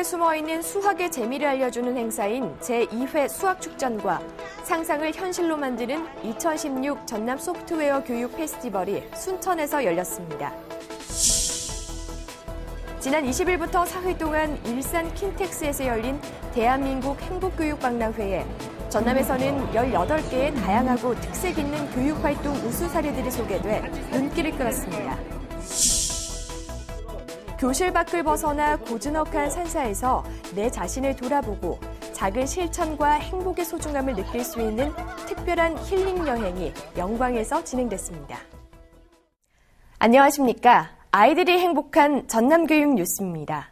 속에 숨어있는 수학의 재미를 알려주는 행사인 제2회 수학축전과 상상을 현실로 만드는 2016 전남 소프트웨어 교육 페스티벌이 순천에서 열렸습니다. 지난 20일부터 사흘 동안 일산 킨텍스에서 열린 대한민국 행복교육박람회에 전남에서는 18개의 다양하고 특색 있는 교육활동 우수 사례들이 소개돼 눈길을 끌었습니다. 교실 밖을 벗어나 고즈넉한 산사에서 내 자신을 돌아보고 작은 실천과 행복의 소중함을 느낄 수 있는 특별한 힐링 여행이 영광에서 진행됐습니다. 안녕하십니까? 아이들이 행복한 전남교육 뉴스입니다.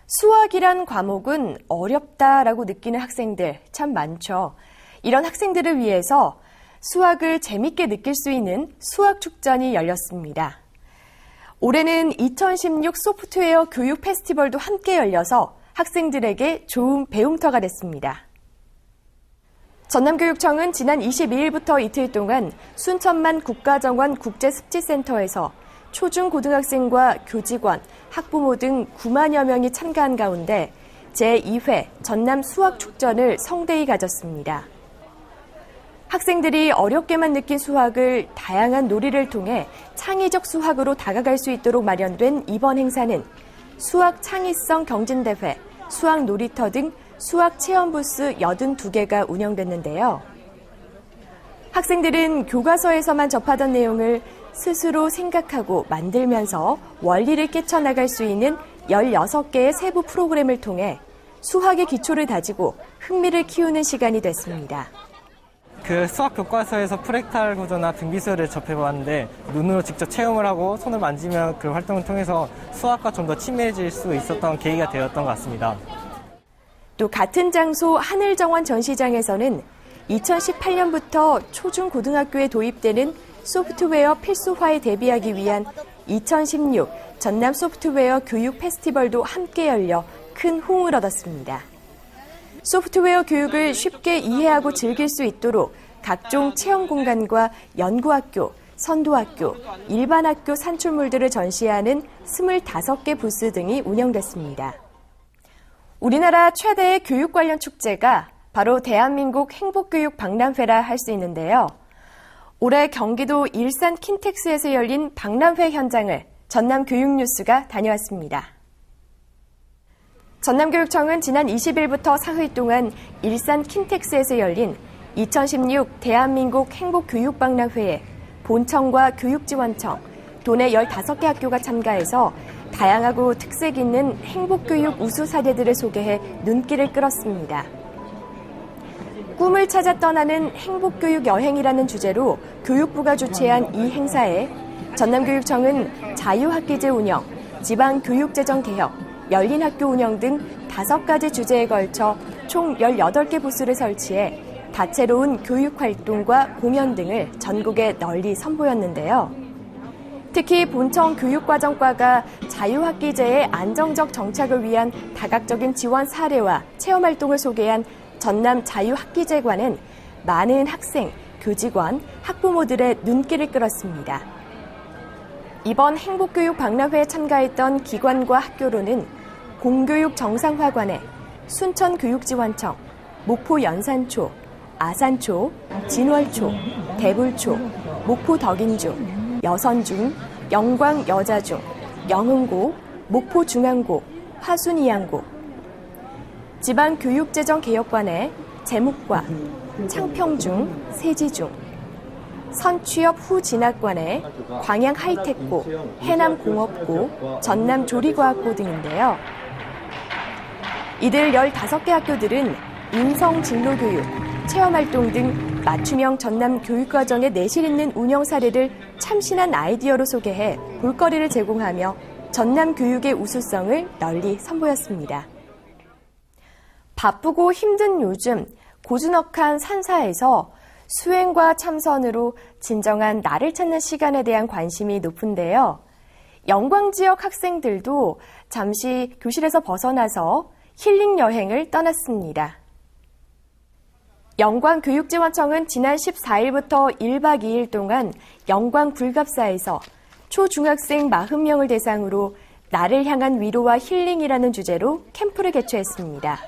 수학이란 과목은 어렵다라고 느끼는 학생들 참 많죠. 이런 학생들을 위해서 수학을 재밌게 느낄 수 있는 수학축전이 열렸습니다. 올해는 2016 소프트웨어 교육 페스티벌도 함께 열려서 학생들에게 좋은 배움터가 됐습니다. 전남교육청은 지난 22일부터 이틀 동안 순천만 국가정원 국제습지센터에서 초중고등학생과 교직원, 학부모 등 9만여 명이 참가한 가운데 제2회 전남 수학축전을 성대히 가졌습니다. 학생들이 어렵게만 느낀 수학을 다양한 놀이를 통해 창의적 수학으로 다가갈 수 있도록 마련된 이번 행사는 수학 창의성 경진대회, 수학 놀이터 등 수학 체험 부스 82개가 운영됐는데요. 학생들은 교과서에서만 접하던 내용을 스스로 생각하고 만들면서 원리를 깨쳐나갈 수 있는 16개의 세부 프로그램을 통해 수학의 기초를 다지고 흥미를 키우는 시간이 됐습니다. 수학 교과서에서 프랙탈 구조나 등비수열을 접해봤는데 눈으로 직접 체험을 하고 손을 만지면 그 활동을 통해서 수학과 좀 더 친밀해질 수 있었던 계기가 되었던 것 같습니다. 또 같은 장소 하늘정원 전시장에서는 2018년부터 초중고등학교에 도입되는 소프트웨어 필수화에 대비하기 위한 2016 전남 소프트웨어 교육 페스티벌도 함께 열려 큰 호응을 얻었습니다. 소프트웨어 교육을 쉽게 이해하고 즐길 수 있도록 각종 체험 공간과 연구학교, 선도학교, 일반학교 산출물들을 전시하는 25개 부스 등이 운영됐습니다. 우리나라 최대의 교육 관련 축제가 바로 대한민국 행복교육 박람회라 할 수 있는데요. 올해 경기도 일산 킨텍스에서 열린 박람회 현장을 전남교육뉴스가 다녀왔습니다. 전남교육청은 지난 20일부터 사흘 동안 일산 킨텍스에서 열린 2016 대한민국 행복교육박람회에 본청과 교육지원청, 도내 15개 학교가 참가해서 다양하고 특색 있는 행복교육 우수 사례들을 소개해 눈길을 끌었습니다. 꿈을 찾아 떠나는 행복교육 여행이라는 주제로 교육부가 주최한 이 행사에 전남교육청은 자유학기제 운영, 지방교육재정 개혁, 열린 학교 운영 등 5가지 주제에 걸쳐 총 18개 부스를 설치해 다채로운 교육활동과 공연 등을 전국에 널리 선보였는데요. 특히 본청 교육과정과가 자유학기제의 안정적 정착을 위한 다각적인 지원 사례와 체험활동을 소개한 전남 자유학기제관은 많은 학생, 교직원, 학부모들의 눈길을 끌었습니다. 이번 행복교육 박람회에 참가했던 기관과 학교로는 공교육 정상화관에 순천교육지원청, 목포연산초, 아산초, 진월초, 대불초, 목포덕인중, 여선중, 영광여자중, 영흥고, 목포중앙고, 화순이양고, 지방교육재정개혁관에 제묵과, 창평중, 세지중, 선취업 후진학관에 광양하이텍고, 해남공업고, 전남조리과학고 등인데요. 이들 15개 학교들은 인성진로교육, 체험활동 등 맞춤형 전남 교육과정의 내실 있는 운영 사례를 참신한 아이디어로 소개해 볼거리를 제공하며 전남 교육의 우수성을 널리 선보였습니다. 바쁘고 힘든 요즘 고즈넉한 산사에서 수행과 참선으로 진정한 나를 찾는 시간에 대한 관심이 높은데요. 영광지역 학생들도 잠시 교실에서 벗어나서 힐링 여행을 떠났습니다. 영광교육지원청은 지난 14일부터 1박 2일 동안 영광불갑사에서 초중학생 40명을 대상으로 나를 향한 위로와 힐링이라는 주제로 캠프를 개최했습니다.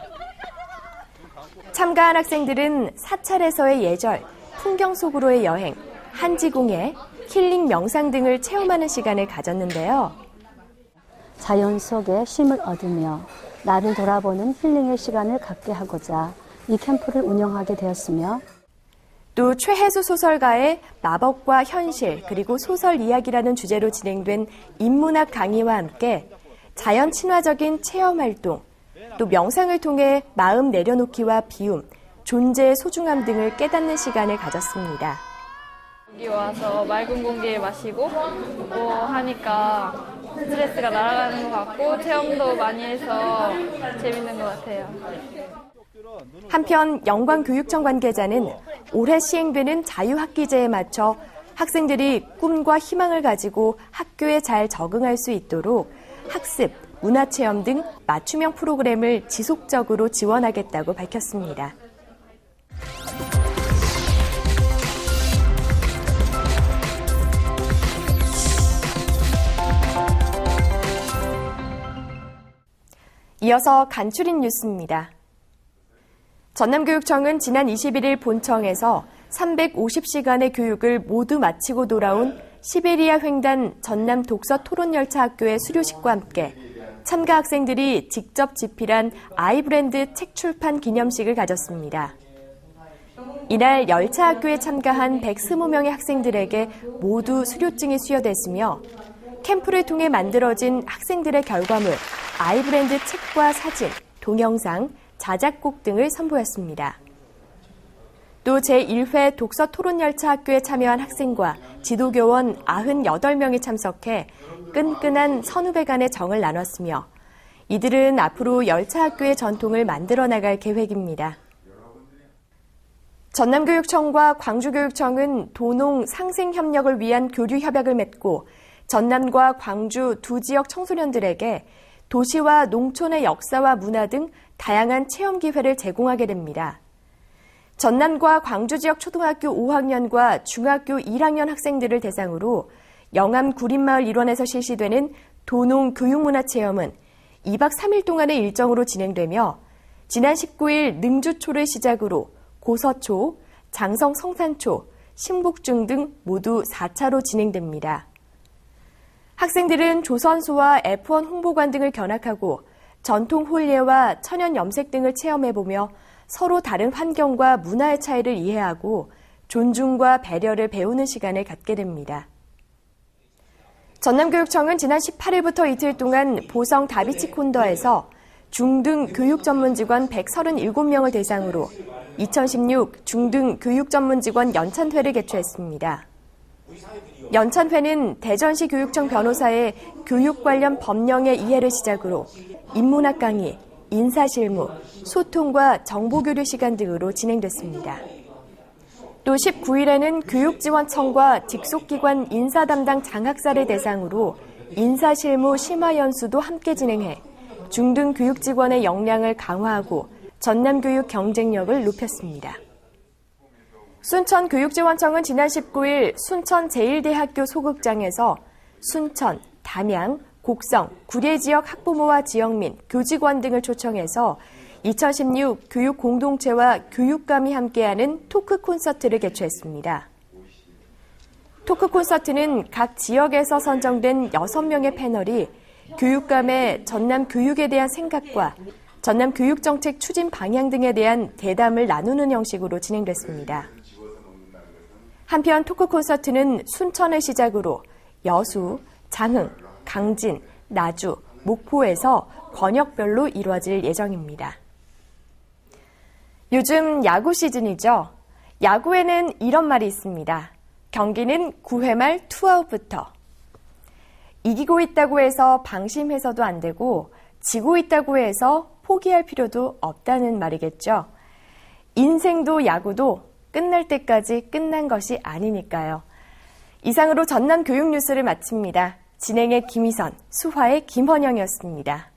참가한 학생들은 사찰에서의 예절, 풍경 속으로의 여행, 한지공예, 힐링 명상 등을 체험하는 시간을 가졌는데요. 자연 속에 쉼을 얻으며 나를 돌아보는 힐링의 시간을 갖게 하고자 이 캠프를 운영하게 되었으며, 또 최혜수 소설가의 마법과 현실 그리고 소설 이야기라는 주제로 진행된 인문학 강의와 함께 자연 친화적인 체험 활동, 또 명상을 통해 마음 내려놓기와 비움, 존재의 소중함 등을 깨닫는 시간을 가졌습니다. 여기 와서 맑은 공기를 마시고 하니까 스트레스가 날아가는 것 같고 체험도 많이 해서 재밌는 것 같아요. 한편 영광교육청 관계자는 올해 시행되는 자유학기제에 맞춰 학생들이 꿈과 희망을 가지고 학교에 잘 적응할 수 있도록 학습, 문화체험 등 맞춤형 프로그램을 지속적으로 지원하겠다고 밝혔습니다. 이어서 간추린 뉴스입니다. 전남교육청은 지난 21일 본청에서 350시간의 교육을 모두 마치고 돌아온 시베리아 횡단 전남 독서 토론열차 학교의 수료식과 함께 참가 학생들이 직접 집필한 아이브랜드 책 출판 기념식을 가졌습니다. 이날 열차 학교에 참가한 120명의 학생들에게 모두 수료증이 수여됐으며 캠프를 통해 만들어진 학생들의 결과물, 아이브랜드 책과 사진, 동영상, 자작곡 등을 선보였습니다. 또 제1회 독서 토론열차 학교에 참여한 학생과 지도교원 98명이 참석해 끈끈한 선후배 간의 정을 나눴으며 이들은 앞으로 열차 학교의 전통을 만들어 나갈 계획입니다. 전남교육청과 광주교육청은 도농 상생협력을 위한 교류협약을 맺고 전남과 광주 두 지역 청소년들에게 도시와 농촌의 역사와 문화 등 다양한 체험 기회를 제공하게 됩니다. 전남과 광주 지역 초등학교 5학년과 중학교 1학년 학생들을 대상으로 영암 구린마을 일원에서 실시되는 도농 교육문화체험은 2박 3일 동안의 일정으로 진행되며 지난 19일 능주초를 시작으로 고서초, 장성 성산초, 신북중 등 모두 4차로 진행됩니다. 학생들은 조선소와 F1 홍보관 등을 견학하고 전통 홀예와 천연 염색 등을 체험해보며 서로 다른 환경과 문화의 차이를 이해하고 존중과 배려를 배우는 시간을 갖게 됩니다. 전남교육청은 지난 18일부터 이틀 동안 보성 다비치 콘더에서 중등 교육 전문 직원 137명을 대상으로 2016 중등 교육 전문 직원 연찬회를 개최했습니다. 연찬회는 대전시 교육청 변호사의 교육 관련 법령의 이해를 시작으로 인문학 강의, 인사실무, 소통과 정보교류 시간 등으로 진행됐습니다. 또 19일에는 교육지원청과 직속기관 인사 담당 장학사를 대상으로 인사실무 심화연수도 함께 진행해 중등 교육직원의 역량을 강화하고 전남교육 경쟁력을 높였습니다. 순천교육지원청은 지난 19일 순천 제1대학교 소극장에서 순천, 담양, 곡성, 구례 지역 학부모와 지역민, 교직원 등을 초청해서 2016 교육 공동체와 교육감이 함께하는 토크 콘서트를 개최했습니다. 토크 콘서트는 각 지역에서 선정된 6명의 패널이 교육감의 전남 교육에 대한 생각과 전남 교육정책 추진 방향 등에 대한 대담을 나누는 형식으로 진행됐습니다. 한편 토크 콘서트는 순천을 시작으로 여수, 장흥, 강진, 나주, 목포에서 권역별로 이루어질 예정입니다. 요즘 야구 시즌이죠. 야구에는 이런 말이 있습니다. 경기는 9회 말 투아웃부터. 이기고 있다고 해서 방심해서도 안 되고 지고 있다고 해서 포기할 필요도 없다는 말이겠죠. 인생도 야구도 끝날 때까지 끝난 것이 아니니까요. 이상으로 전남 교육 뉴스를 마칩니다. 진행의 김희선, 수화의 김헌영이었습니다.